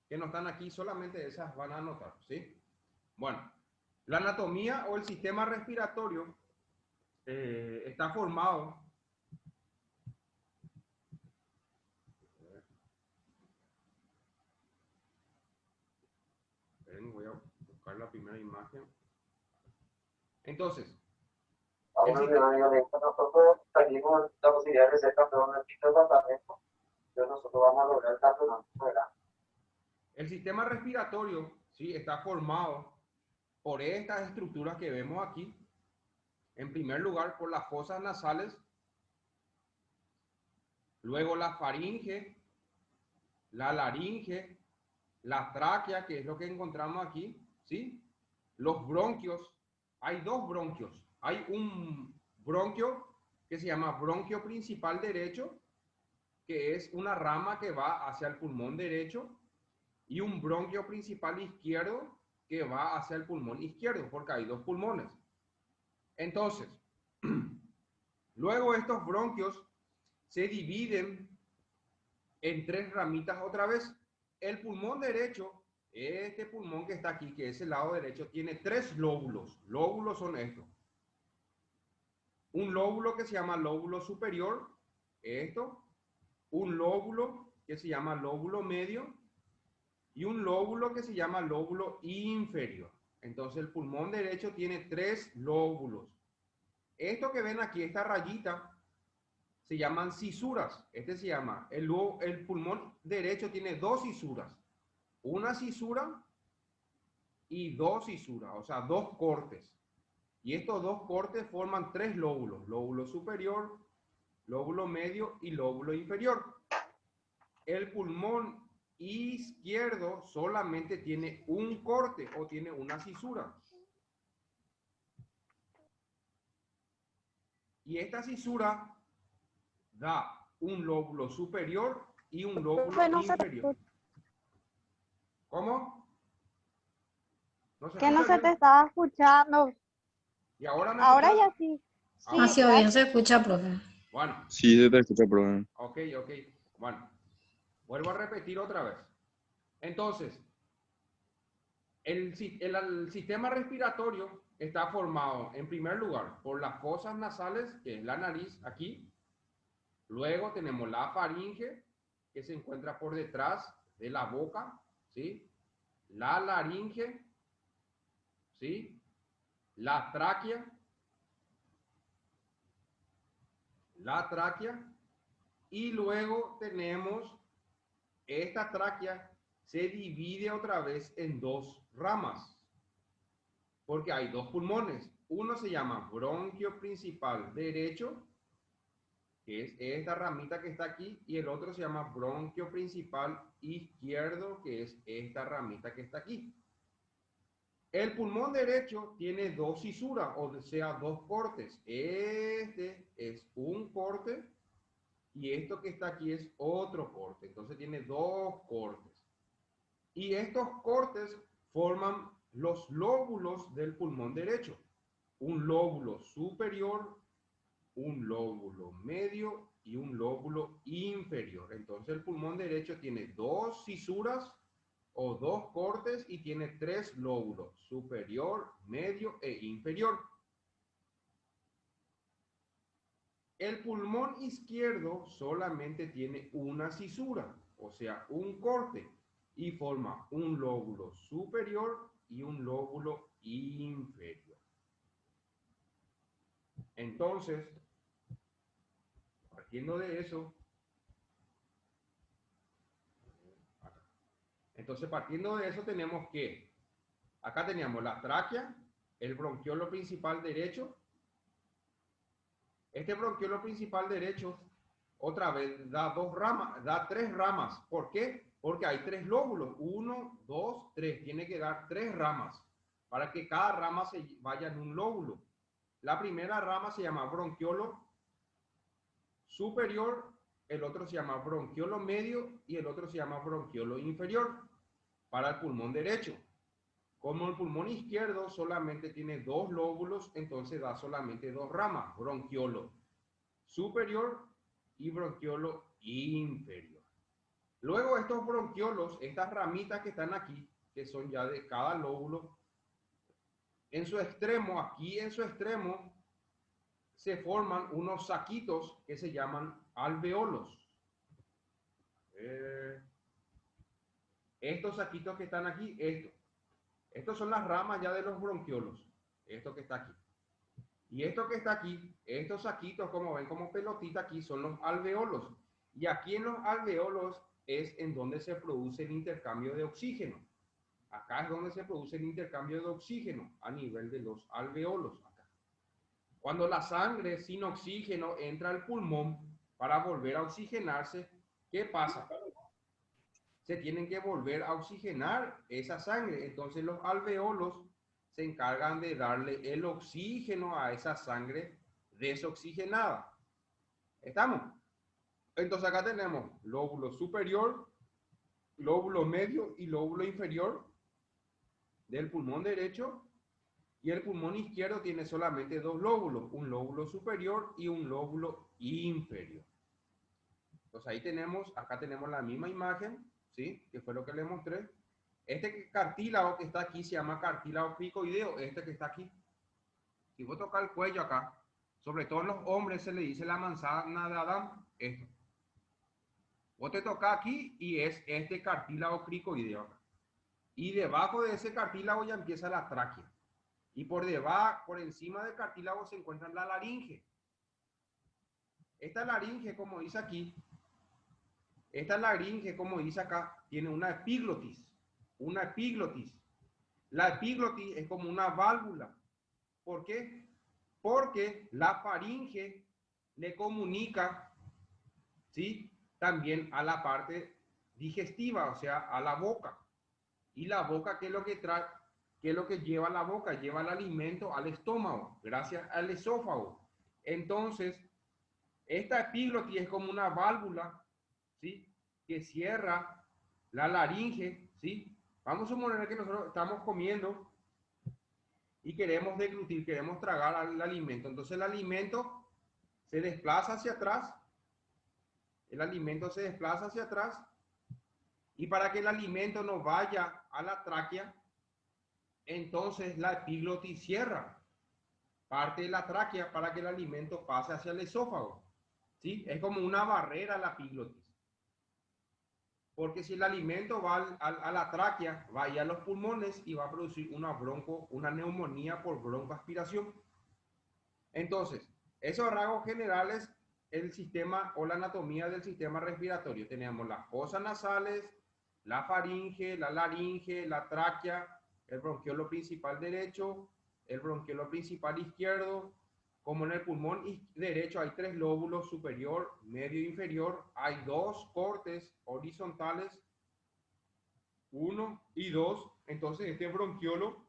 que no están aquí, solamente esas van a anotar, ¿sí? Bueno, la anatomía o el sistema respiratorio está formado. Voy a buscar la primera imagen. Entonces, el Ahora, sistema, nosotros tenemos la posibilidad de ser campeón del departamento, pero nosotros vamos a lograr el campeonato fuera. el sistema respiratorio, ¿sí? Está formado por estas estructuras que vemos aquí. En primer lugar, por las fosas nasales, luego la faringe, la laringe, la tráquea, que es lo que encontramos aquí, ¿sí? Los bronquios, hay dos bronquios. Hay un bronquio que se llama bronquio principal derecho, que es una rama que va hacia el pulmón derecho, y un bronquio principal izquierdo que va hacia el pulmón izquierdo, porque hay dos pulmones. Entonces, luego estos bronquios se dividen en tres ramitas otra vez. El pulmón derecho, este pulmón que está aquí, que es el lado derecho, tiene tres lóbulos. Lóbulos son estos. Un lóbulo que se llama lóbulo superior, esto. Un lóbulo que se llama lóbulo medio y un lóbulo que se llama lóbulo inferior. Entonces el pulmón derecho tiene tres lóbulos. Esto que ven aquí, esta rayita, se llaman cisuras. Este se llama, el pulmón derecho tiene dos cisuras. Una cisura y dos cisuras, o sea, dos cortes. Y estos dos cortes forman tres lóbulos, lóbulo superior, lóbulo medio y lóbulo inferior. El pulmón izquierdo solamente tiene un corte o tiene una cisura. Y esta cisura da un lóbulo superior y un lóbulo No se te inferior. escucha. ¿Cómo? ¿No se Que no escucha se te bien? estaba escuchando. ¿Y ahora me Ahora escuchas? ya sí. Ahora Sí, sí. Demasiado bien se gracias. escucha, profe. Bueno, Sí, se te escucha, profe. ok, ok. Bueno, vuelvo a repetir otra vez. Entonces, el sistema respiratorio está formado, en primer lugar, por las fosas nasales, que es la nariz aquí. Luego tenemos la faringe, que se encuentra por detrás de la boca, ¿sí? La laringe, ¿sí? La tráquea, y luego tenemos esta tráquea se divide otra vez en dos ramas, porque hay dos pulmones. Uno se llama bronquio principal derecho, que es esta ramita que está aquí, y el otro se llama bronquio principal izquierdo, que es esta ramita que está aquí. El pulmón derecho tiene dos cisuras, o sea, dos cortes. Este es un corte y esto que está aquí es otro corte. Entonces tiene dos cortes. Y estos cortes forman los lóbulos del pulmón derecho. Un lóbulo superior, un lóbulo medio y un lóbulo inferior. Entonces el pulmón derecho tiene dos cisuras o dos cortes y tiene tres lóbulos, superior, medio e inferior. El pulmón izquierdo solamente tiene una cisura, o sea, un corte, y forma un lóbulo superior y un lóbulo inferior. Entonces, partiendo de eso, tenemos que, acá teníamos la tráquea, el bronquiolo principal derecho. Este bronquiolo principal derecho, otra vez, da dos ramas, da tres ramas. ¿Por qué? Porque hay tres lóbulos. Uno, dos, tres. Tiene que dar tres ramas para que cada rama se vaya en un lóbulo. La primera rama se llama bronquiolo superior, el otro se llama bronquiolo medio y el otro se llama bronquiolo inferior para el pulmón derecho. Como el pulmón izquierdo solamente tiene dos lóbulos, entonces da solamente dos ramas, bronquiolo superior y bronquiolo inferior. Luego estos bronquiolos, estas ramitas que están aquí, que son ya de cada lóbulo, en su extremo, aquí en su extremo, se forman unos saquitos que se llaman alveolos. Estos saquitos que están aquí, estos son las ramas ya de los bronquiolos. Esto que está aquí. Y esto que está aquí, estos saquitos, como ven, como pelotita aquí, son los alveolos. Y aquí en los alveolos es en donde se produce el intercambio de oxígeno. Acá es donde se produce el intercambio de oxígeno a nivel de los alveolos. Acá. Cuando la sangre sin oxígeno entra al pulmón para volver a oxigenarse, ¿qué pasa? Se tienen que volver a oxigenar esa sangre. Entonces los alveolos se encargan de darle el oxígeno a esa sangre desoxigenada. ¿Estamos? Entonces acá tenemos lóbulo superior, lóbulo medio y lóbulo inferior del pulmón derecho, y el pulmón izquierdo tiene solamente dos lóbulos, un lóbulo superior y un lóbulo inferior. Entonces ahí tenemos, acá tenemos la misma imagen, ¿sí? Que fue lo que le mostré. Este cartílago que está aquí se llama cartílago cricoideo, este que está aquí. Si vos tocas el cuello acá, sobre todo en los hombres se le dice la manzana de Adán, esto. Vos te tocas aquí y es este cartílago cricoideo acá. Y debajo de ese cartílago ya empieza la tráquea. Y por debajo, por encima del cartílago se encuentra la laringe. Esta laringe, como dice aquí, esta laringe, como dice acá, tiene una epiglotis. Una epiglotis. La epiglotis es como una válvula. ¿Por qué? Porque la faringe le comunica, ¿sí? También a la parte digestiva, o sea, a la boca. Y la boca, ¿qué es lo que trae? ¿Qué es lo que lleva la boca? Lleva el alimento al estómago, gracias al esófago. Entonces, esta epiglotis es como una válvula, ¿sí? Que cierra la laringe, ¿sí? Vamos a suponer que nosotros estamos comiendo y queremos deglutir, queremos tragar el alimento. Entonces el alimento se desplaza hacia atrás, el alimento se desplaza hacia atrás, y para que el alimento no vaya a la tráquea, entonces la epiglotis cierra parte de la tráquea para que el alimento pase hacia el esófago, ¿sí? Es como una barrera la epiglotis. Porque si el alimento va a la tráquea, va a ir a los pulmones y va a producir una neumonía por broncoaspiración. Entonces, esos rasgos generales, el sistema o la anatomía del sistema respiratorio. Tenemos las fosas nasales, la faringe, la laringe, la tráquea, el bronquiolo principal derecho, el bronquiolo principal izquierdo. Como en el pulmón derecho hay tres lóbulos, superior, medio e inferior, hay dos cortes horizontales, 1 y 2. Entonces este bronquiolo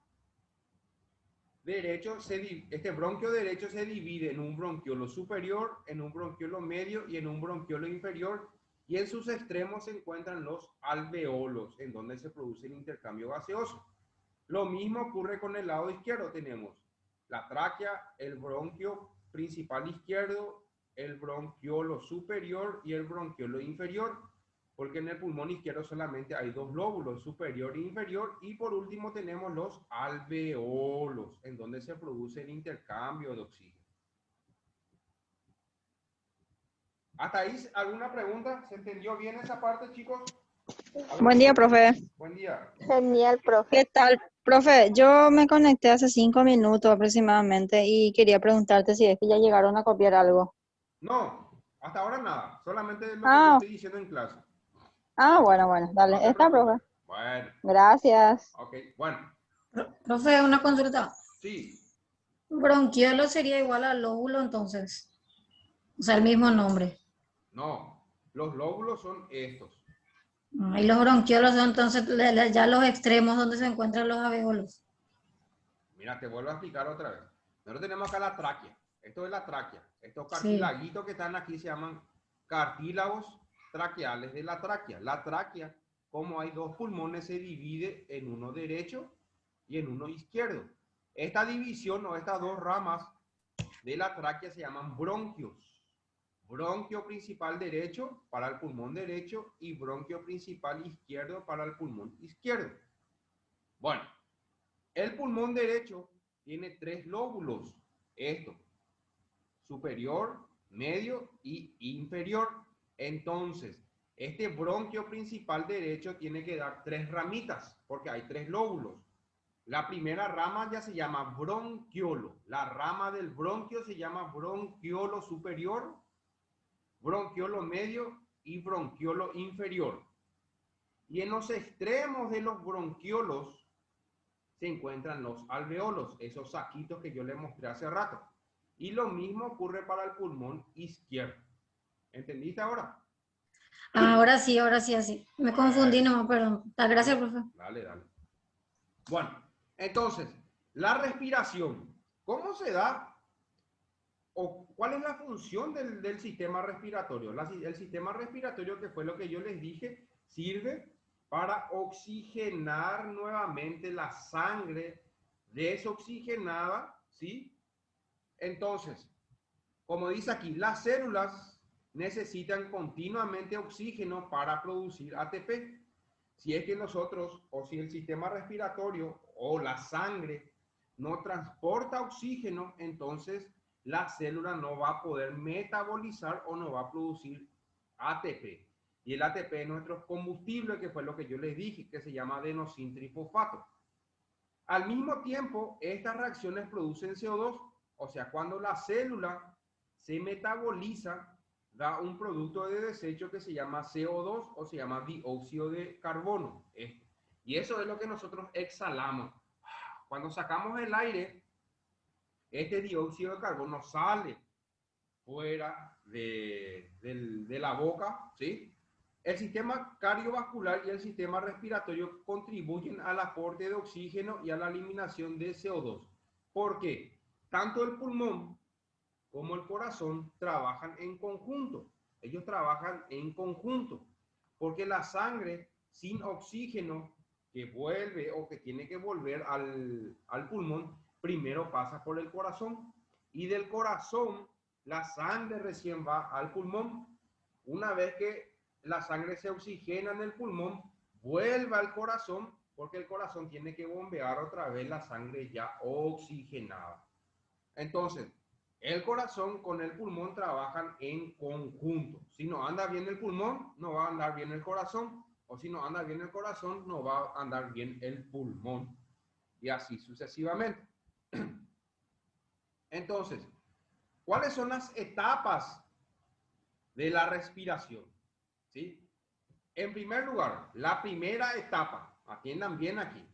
derecho, este bronquio derecho se divide en un bronquiolo superior, en un bronquiolo medio y en un bronquiolo inferior, y en sus extremos se encuentran los alveolos, en donde se produce el intercambio gaseoso. Lo mismo ocurre con el lado izquierdo. Tenemos la tráquea, el bronquio principal izquierdo, el bronquiolo superior y el bronquiolo inferior, porque en el pulmón izquierdo solamente hay dos lóbulos, superior e inferior, y por último tenemos los alveolos, en donde se produce el intercambio de oxígeno. ¿Hasta ahí alguna pregunta? ¿Se entendió bien esa parte, chicos? Buen día, profe. Buen día. Genial, profe. ¿Qué tal, profe? Yo me conecté hace 5 minutos aproximadamente y quería preguntarte si es que ya llegaron a copiar algo. No, hasta ahora nada, solamente lo que yo estoy diciendo en clase. Bueno, dale. No te Está, preocupes. profe. Bueno, Gracias. ok, bueno, Profe, una consulta. sí, Bronquiolo sería igual a lóbulo, entonces. O sea, el mismo nombre. no, los lóbulos son estos. Y los bronquiolos son entonces ya los extremos donde se encuentran los alveolos. Mira, te vuelvo a explicar otra vez. Nosotros tenemos acá la tráquea. Esto es la tráquea. Estos Sí. cartilaguitos que están aquí se llaman cartílagos traqueales de la tráquea. La tráquea, como hay dos pulmones, se divide en uno derecho y en uno izquierdo. Esta división o estas dos ramas de la tráquea se llaman bronquios. bronquio principal derecho para el pulmón derecho y bronquio principal izquierdo para el pulmón izquierdo. Bueno, el pulmón derecho tiene 3 lóbulos. Esto, superior, medio y inferior. Entonces, este bronquio principal derecho tiene que dar 3 ramitas, porque hay 3 lóbulos. La primera rama ya se llama bronquiolo. La rama del bronquio se llama bronquiolo superior, bronquiolo medio y bronquiolo inferior. Y en los extremos de los bronquiolos se encuentran los alveolos, esos saquitos que yo les mostré hace rato. Y lo mismo ocurre para el pulmón izquierdo. ¿Entendiste ahora? Ahora sí, así. Me confundí, no, perdón. Gracias, profe. Dale, dale. Bueno, entonces, la respiración, ¿cómo se da? ¿O cuál es la función del sistema respiratorio? El sistema respiratorio, que fue lo que yo les dije, sirve para oxigenar nuevamente la sangre desoxigenada, ¿sí? Entonces, como dice aquí, las células necesitan continuamente oxígeno para producir ATP. Si es que nosotros, o si el sistema respiratorio o la sangre no transporta oxígeno, entonces la célula no va a poder metabolizar o no va a producir ATP. Y el ATP es nuestro combustible, que fue lo que yo les dije, que se llama adenosín-trifosfato. Al mismo tiempo, estas reacciones producen CO2, o sea, cuando la célula se metaboliza, da un producto de desecho que se llama CO2 o se llama dióxido de carbono. Y eso es lo que nosotros exhalamos. Cuando sacamos el aire, este dióxido de carbono sale fuera de la boca, ¿sí? El sistema cardiovascular y el sistema respiratorio contribuyen al aporte de oxígeno y a la eliminación de CO2. ¿Por qué? Tanto el pulmón como el corazón trabajan en conjunto. Ellos trabajan en conjunto, porque la sangre sin oxígeno que vuelve o que tiene que volver al pulmón, primero pasa por el corazón. Y del corazón, la sangre recién va al pulmón. Una vez que la sangre se oxigena en el pulmón, vuelve al corazón, porque el corazón tiene que bombear otra vez la sangre ya oxigenada. Entonces, el corazón con el pulmón trabajan en conjunto. Si no anda bien el pulmón, no va a andar bien el corazón. O si no anda bien el corazón, no va a andar bien el pulmón. Y así sucesivamente. Entonces, ¿cuáles son las etapas de la respiración? ¿Sí? En primer lugar, la primera etapa, atiendan bien aquí.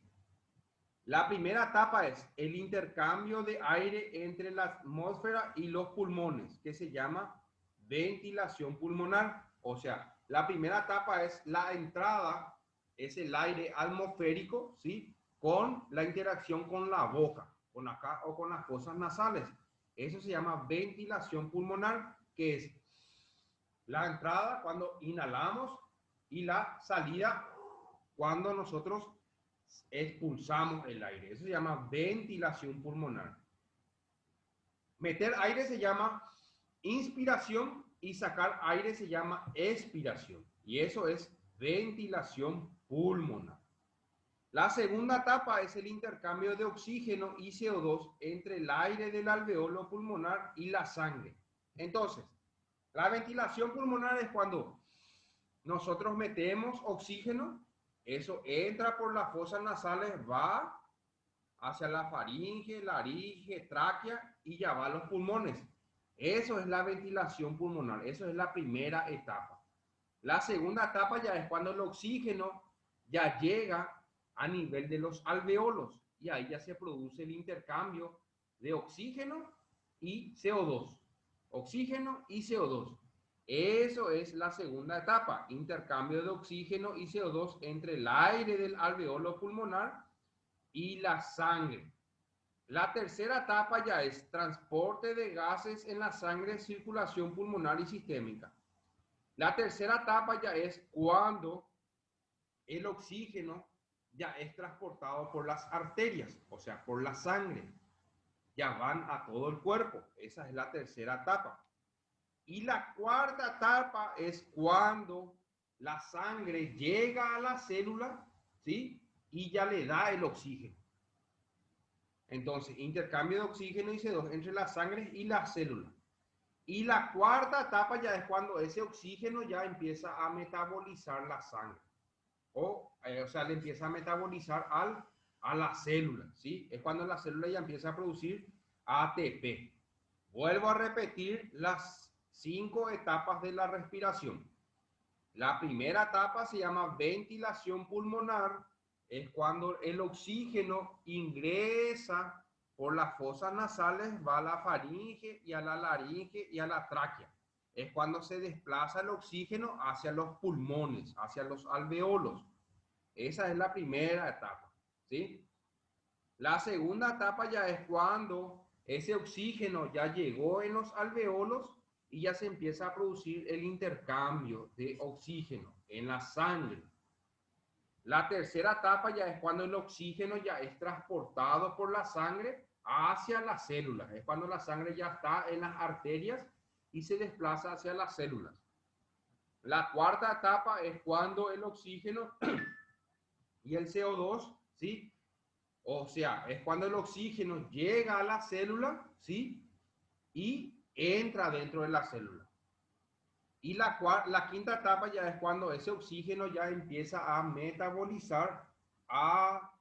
La primera etapa es el intercambio de aire entre la atmósfera y los pulmones, que se llama ventilación pulmonar. O sea, la primera etapa es la entrada, es el aire atmosférico, ¿sí? Con la interacción con la boca, con acá o con las fosas nasales. Eso se llama ventilación pulmonar, que es la entrada cuando inhalamos y la salida cuando nosotros expulsamos el aire. Eso se llama ventilación pulmonar. Meter aire se llama inspiración y sacar aire se llama expiración. Y eso es ventilación pulmonar. La segunda etapa es el intercambio de oxígeno y CO2 entre el aire del alveolo pulmonar y la sangre. Entonces, la ventilación pulmonar es cuando nosotros metemos oxígeno, eso entra por las fosas nasales, va hacia la faringe, laringe, tráquea y ya va a los pulmones. Eso es la ventilación pulmonar, eso es la primera etapa. La segunda etapa ya es cuando el oxígeno ya llega a nivel de los alveolos y ahí ya se produce el intercambio de oxígeno y CO2. Oxígeno y CO2. Eso es la segunda etapa, intercambio de oxígeno y CO2 entre el aire del alveolo pulmonar y la sangre. La tercera etapa ya es transporte de gases en la sangre, circulación pulmonar y sistémica. La tercera etapa ya es cuando el oxígeno ya es transportado por las arterias, o sea, por la sangre. Ya van a todo el cuerpo. Esa es la tercera etapa. Y la cuarta etapa es cuando la sangre llega a la célula, ¿sí? Y ya le da el oxígeno. Entonces, intercambio de oxígeno y CO2 entre la sangre y la célula. Y la cuarta etapa ya es cuando ese oxígeno ya empieza a metabolizar la sangre. O sea, le empieza a metabolizar a la célula, ¿sí? Es cuando la célula ya empieza a producir ATP. Vuelvo a repetir las 5 etapas de la respiración. La primera etapa se llama ventilación pulmonar, es cuando el oxígeno ingresa por las fosas nasales, va a la faringe y a la laringe y a la tráquea. Es cuando se desplaza el oxígeno hacia los pulmones, hacia los alveolos. Esa es la primera etapa, ¿sí? La segunda etapa ya es cuando ese oxígeno ya llegó en los alveolos y ya se empieza a producir el intercambio de oxígeno en la sangre. La tercera etapa ya es cuando el oxígeno ya es transportado por la sangre hacia las células. Es cuando la sangre ya está en las arterias y se desplaza hacia las células. La cuarta etapa es cuando el oxígeno y el CO2, ¿sí? O sea, es cuando el oxígeno llega a la célula, ¿sí? Y entra dentro de la célula. Y la quinta etapa ya es cuando ese oxígeno ya empieza a metabolizar a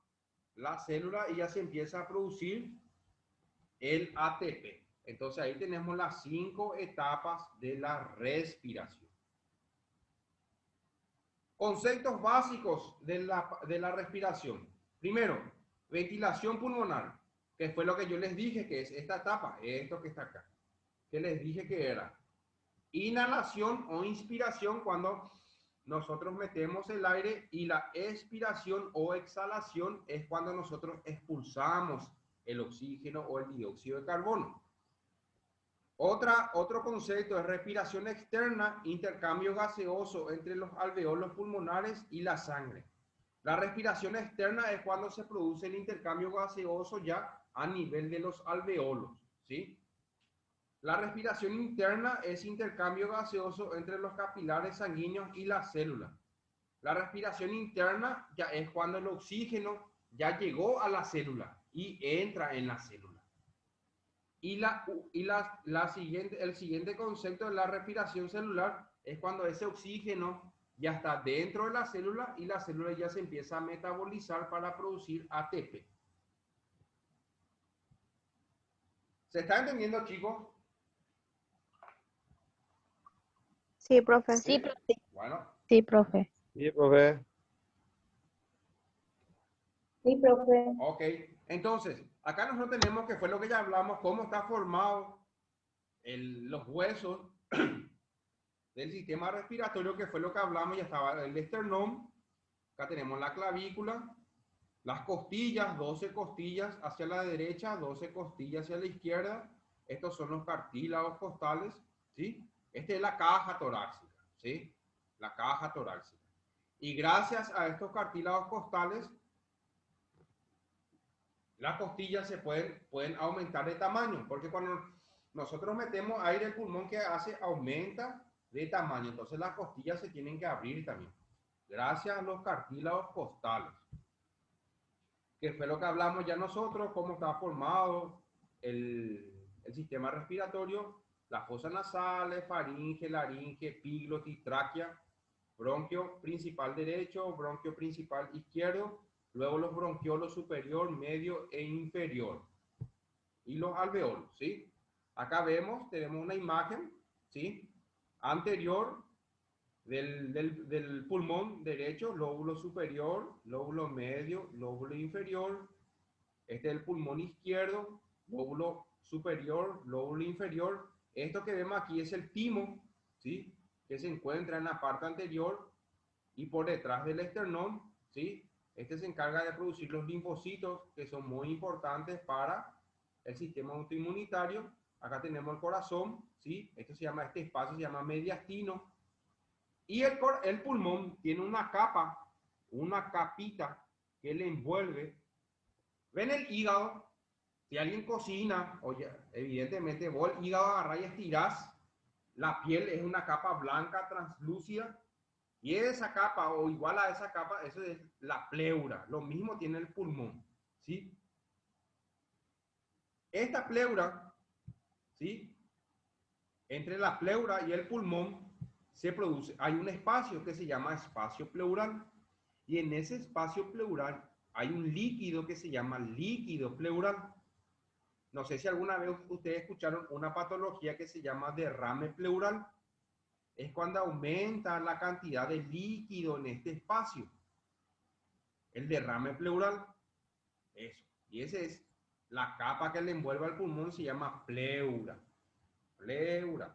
la célula y ya se empieza a producir el ATP. Entonces ahí tenemos las 5 etapas de la respiración. Conceptos básicos de la respiración. Primero, ventilación pulmonar, que fue lo que yo les dije que es esta etapa, esto que está acá, que les dije que era inhalación o inspiración cuando nosotros metemos el aire, y la expiración o exhalación es cuando nosotros expulsamos el oxígeno o el dióxido de carbono. Otro concepto es respiración externa, intercambio gaseoso entre los alveolos pulmonares y la sangre. La respiración externa es cuando se produce el intercambio gaseoso ya a nivel de los alveolos, ¿sí? La respiración interna es intercambio gaseoso entre los capilares sanguíneos y las células. La respiración interna ya es cuando el oxígeno ya llegó a la célula y entra en la célula. Y el siguiente concepto de la respiración celular es cuando ese oxígeno ya está dentro de la célula y la célula ya se empieza a metabolizar para producir ATP. ¿Se está entendiendo, chicos? Sí, profe. Sí, profe. Bueno. Sí, profe. Sí, profe. Sí, profe. Ok, entonces, acá nosotros tenemos que fue lo que ya hablamos, cómo está formado los huesos del sistema respiratorio, que fue lo que hablamos, ya estaba el esternón, acá tenemos la clavícula, las costillas, 12 costillas hacia la derecha, 12 costillas hacia la izquierda, estos son los cartílagos costales, ¿sí? Esta es la caja torácica, ¿sí? La caja torácica. Y gracias a estos cartílagos costales, las costillas se pueden aumentar de tamaño, porque cuando nosotros metemos aire al pulmón, ¿qué hace? Aumenta de tamaño. Entonces las costillas se tienen que abrir también, gracias a los cartílagos costales, que fue lo que hablamos ya nosotros, cómo está formado el sistema respiratorio, las fosas nasales, faringe, laringe, epiglotis, tráquea, bronquio principal derecho, bronquio principal izquierdo, luego los bronquiolos superior, medio e inferior, y los alveolos, ¿sí? Acá tenemos una imagen, ¿sí? Anterior del pulmón derecho, lóbulo superior, lóbulo medio, lóbulo inferior. Este es el pulmón izquierdo, lóbulo superior, lóbulo inferior. Esto que vemos aquí es el timo, ¿sí? Que se encuentra en la parte anterior y por detrás del esternón, ¿sí? Este se encarga de producir los linfocitos, que son muy importantes para el sistema autoinmunitario. Acá tenemos el corazón, ¿sí? Este espacio se llama mediastino. Y el pulmón tiene una capa, una capita que le envuelve. ¿Ven el hígado? Si alguien cocina, oye, evidentemente vos el hígado agarrás y estirás, La piel es una capa blanca translúcida y esa capa o igual a esa capa, eso es la pleura. Lo mismo tiene el pulmón, ¿sí? Esta pleura, ¿sí? Entre la pleura y el pulmón se produce, hay un espacio que se llama espacio pleural y en ese espacio pleural hay un líquido que se llama líquido pleural. No sé si alguna vez ustedes escucharon una patología que se llama derrame pleural. Es cuando aumenta la cantidad de líquido en este espacio. El derrame pleural, eso. Y esa es la capa que le envuelve al pulmón, se llama pleura. Pleura.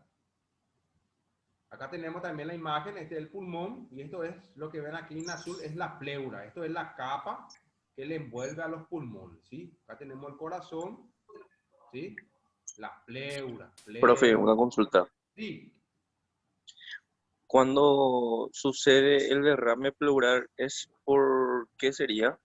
Acá tenemos también la imagen, este es el pulmón, y esto es lo que ven aquí en azul, es la pleura. Esto es la capa que le envuelve a los pulmones, ¿sí? Acá tenemos el corazón, ¿sí? La pleura. Profe, una consulta. Sí. Cuando sucede el derrame pleural, ¿es por qué sería?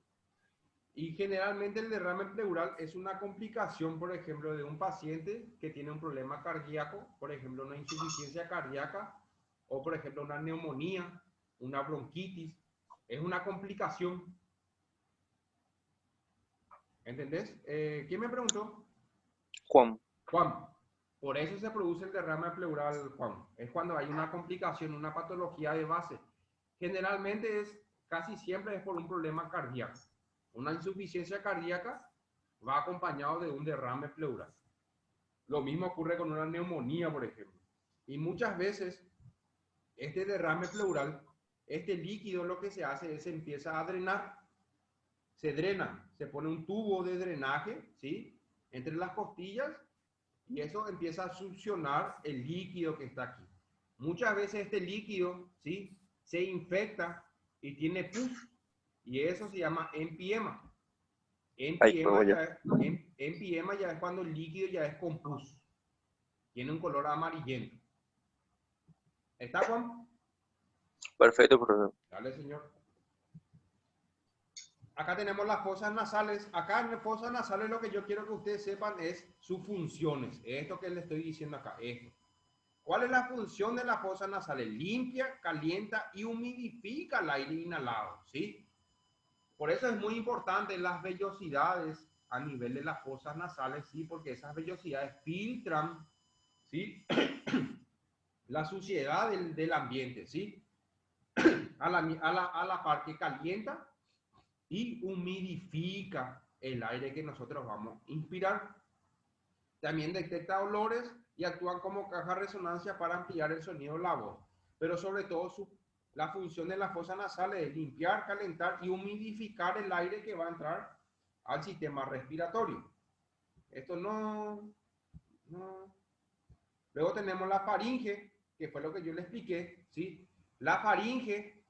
Y generalmente el derrame pleural es una complicación, por ejemplo, de un paciente que tiene un problema cardíaco, por ejemplo, una insuficiencia cardíaca, o por ejemplo, una neumonía, una bronquitis. Es una complicación. ¿Entendés? ¿Quién me preguntó? Juan. Juan. Por eso se produce el derrame pleural, Juan. Es cuando hay una complicación, una patología de base. Generalmente casi siempre es por un problema cardíaco. Una insuficiencia cardíaca va acompañado de un derrame pleural. Lo mismo ocurre con una neumonía, por ejemplo. Y muchas veces este derrame pleural, este líquido lo que se hace es se empieza a drenar. Se drena, se pone un tubo de drenaje, ¿sí? Entre las costillas y eso empieza a succionar el líquido que está aquí. Muchas veces este líquido, ¿sí? Se infecta y tiene pus y eso se llama empiema. Ahí juego yo. Empiema ya es cuando el líquido ya es con pus. Tiene un color amarillento. ¿Está, Juan? Perfecto, profe. Dale, señor. Acá tenemos las fosas nasales. Acá en las fosas nasales lo que yo quiero que ustedes sepan es sus funciones. Esto que les estoy diciendo acá. Esto. ¿Cuál es la función de las fosas nasales? Limpia, calienta y humidifica el aire inhalado, ¿sí? Por eso es muy importante las vellosidades a nivel de las fosas nasales, ¿sí? Porque esas vellosidades filtran, ¿sí? La suciedad del ambiente, ¿sí? A la par que calienta y humidifica el aire que nosotros vamos a inspirar. También detecta olores y actúan como caja de resonancia para ampliar el sonido de la voz. Pero sobre todo la función de las fosas nasales es limpiar, calentar y humidificar el aire que va a entrar al sistema respiratorio. Esto no. Luego tenemos la faringe, que fue lo que yo le expliqué, ¿sí? La faringe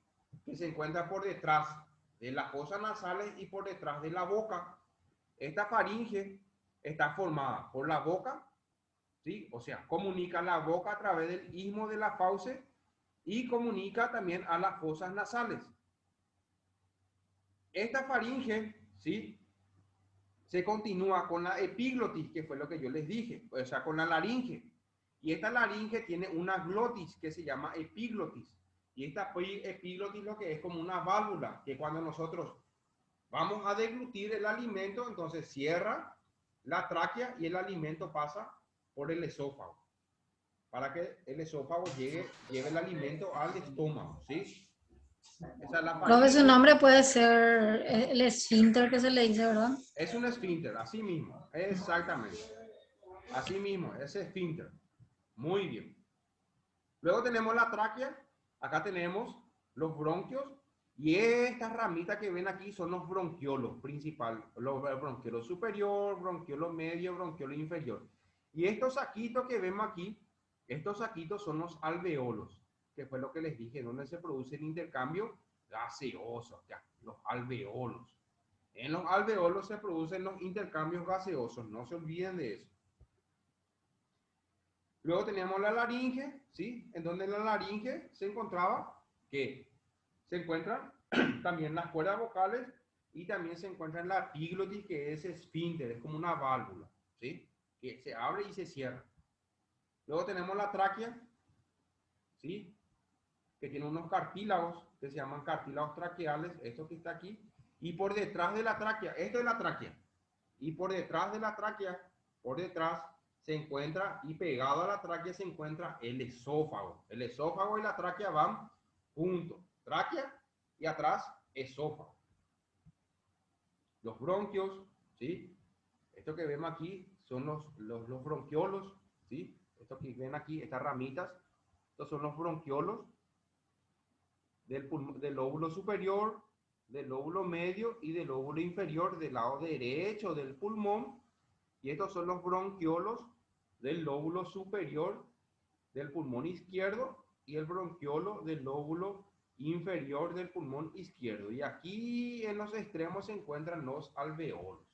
que se encuentra por detrás de las fosas nasales y por detrás de la boca. Esta faringe está formada por la boca, ¿sí? O sea, comunica la boca a través del istmo de la fauce y comunica también a las fosas nasales. Esta faringe, ¿sí? Se continúa con la epiglotis, que fue lo que yo les dije, o sea, con la laringe. Y esta laringe tiene una glotis que se llama epiglotis. Y esta epiglotis lo que es como una válvula, que cuando nosotros vamos a deglutir el alimento, entonces cierra la tráquea y el alimento pasa por el esófago. Para que el esófago lleve el alimento al estómago, ¿sí? Esa es la Profe, faringe. su nombre puede ser el esfínter que se le dice, ¿verdad? Es un esfínter, así mismo, exactamente. Así mismo, ese esfínter. Muy bien. Luego tenemos la tráquea. Acá tenemos los bronquios. Y estas ramitas que ven aquí son los bronquiolos principales. Los bronquiolos superior, bronquiolo medio, bronquiolo inferior. Y estos saquitos que vemos aquí, estos saquitos son los alveolos, que fue lo que les dije, donde se produce el intercambio gaseoso, ya, los alveolos. En los alveolos se producen los intercambios gaseosos, no se olviden de eso. Luego teníamos la laringe, ¿sí? En donde la laringe se encontraba, que se encuentran también las cuerdas vocales y también se encuentra la epiglotis, que es esfínter, es como una válvula, ¿sí? Que se abre y se cierra. Luego tenemos la tráquea, ¿sí? Que tiene unos cartílagos que se llaman cartílagos traqueales, esto que está aquí, y por detrás de la tráquea, esto es la tráquea, y por detrás de la tráquea, por detrás se encuentra, y pegado a la tráquea se encuentra el esófago. El esófago y la tráquea van juntos, tráquea y atrás esófago. Los bronquios, ¿sí? Esto que vemos aquí son los bronquiolos, ¿sí? Esto que ven aquí, estas ramitas, estos son los bronquiolos del lóbulo superior, del lóbulo medio y del lóbulo inferior del lado derecho del pulmón. Y estos son los bronquiolos del lóbulo superior del pulmón izquierdo y el bronquiolo del lóbulo inferior del pulmón izquierdo. Y aquí en los extremos se encuentran los alveolos.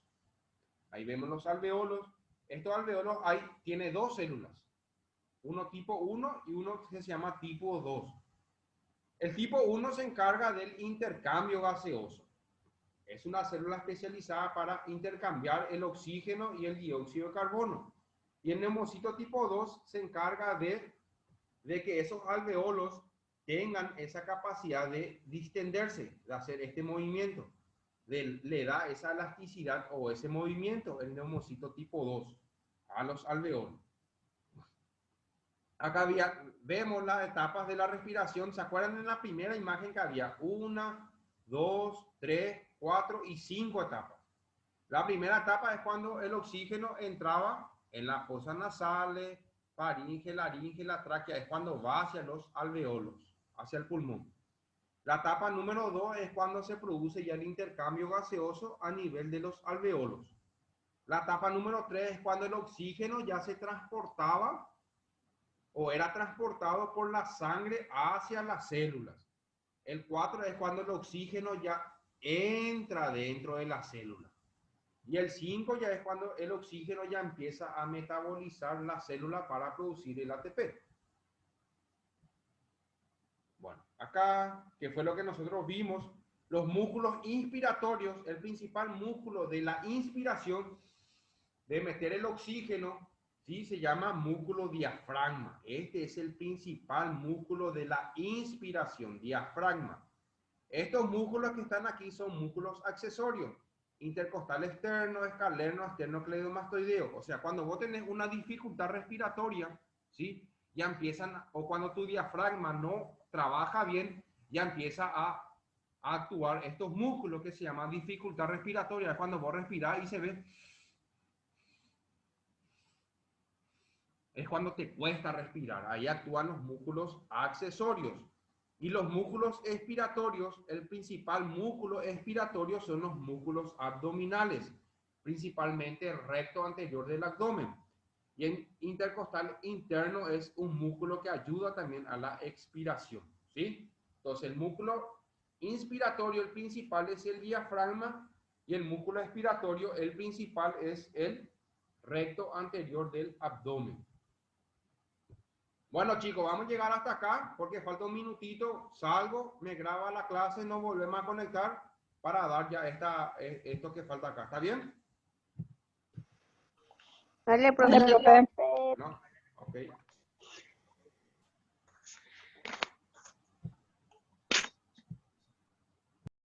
Ahí vemos los alveolos. Estos alveolos tiene dos células. Uno tipo 1 y uno que se llama tipo 2. El tipo 1 se encarga del intercambio gaseoso. Es una célula especializada para intercambiar el oxígeno y el dióxido de carbono. Y el neumocito tipo 2 se encarga de que esos alveolos tengan esa capacidad de distenderse, de hacer este movimiento. Le da esa elasticidad o ese movimiento, el neumocito tipo 2, a los alveolos. Acá vemos las etapas de la respiración. ¿Se acuerdan en la primera imagen que había 1, 2, 3, 4 y 5 etapas? La primera etapa es cuando el oxígeno entraba en las fosas nasales, faringe, laringe, la tráquea, es cuando va hacia los alveolos, hacia el pulmón. La etapa número 2 es cuando se produce ya el intercambio gaseoso a nivel de los alveolos. La etapa número 3 es cuando el oxígeno ya se transportaba o era transportado por la sangre hacia las células. El 4 es cuando el oxígeno ya entra dentro de la célula. Y el 5 ya es cuando el oxígeno ya empieza a metabolizar la célula para producir el ATP. Bueno, acá, que fue lo que nosotros vimos, los músculos inspiratorios, el principal músculo de la inspiración, de meter el oxígeno, ¿sí? Se llama músculo diafragma. Este es el principal músculo de la inspiración, diafragma. Estos músculos que están aquí son músculos accesorios. Intercostal externo, escalerno, esternocleidomastoideo. O sea, cuando vos tenés una dificultad respiratoria, ¿sí? Ya empiezan, o cuando tu diafragma no trabaja bien, ya empieza a actuar estos músculos que se llaman dificultad respiratoria. Es cuando vos respirás y se ve, es cuando te cuesta respirar. Ahí actúan los músculos accesorios. Y los músculos expiratorios, el principal músculo expiratorio son los músculos abdominales, principalmente el recto anterior del abdomen. Y el intercostal interno es un músculo que ayuda también a la expiración, ¿sí? Entonces el músculo inspiratorio, el principal es el diafragma, y el músculo expiratorio, el principal es el recto anterior del abdomen. Bueno, chicos, vamos a llegar hasta acá porque falta un minutito. Salgo, me graba la clase, nos volvemos a conectar para dar ya esto que falta acá. ¿Está bien? Dale, Dale, profe. profe. ¿No? Ok.